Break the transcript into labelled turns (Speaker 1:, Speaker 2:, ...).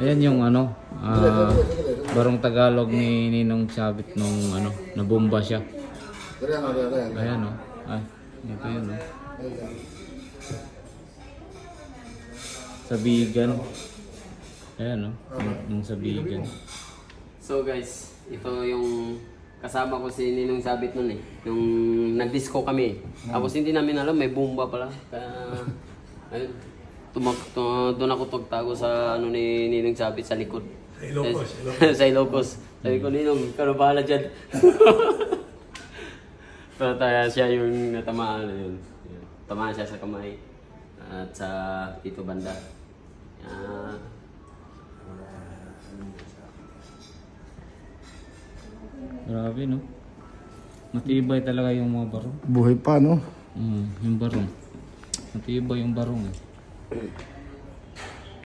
Speaker 1: Ayan yung ano, barong Tagalog ni Ninong Sabit nung ano, nabomba siya. Ayan o. Ay, ito yun o. Sabigan. Ayan o, yung Sabigan.
Speaker 2: So guys, ito yung kasama ko si Ninong Sabit nun eh. Yung nag-disco kami. Tapos hindi namin alam, may bomba pala. Kaya, ayun. Doon ako tagtago sa ano ni Ninong Sabit sa likod. Sa Ilocos. Sa Ilocos. Sabi ko, Ninong, ikaw na bahala dyan. Pero tayo siya yung natamaan na yun. Tamaan siya sa kamay. At sa dito banda.
Speaker 1: Grabe no. Matibay talaga yung mga barong.
Speaker 3: Buhay pa no?
Speaker 1: Yung barong. Matibay yung barong eh.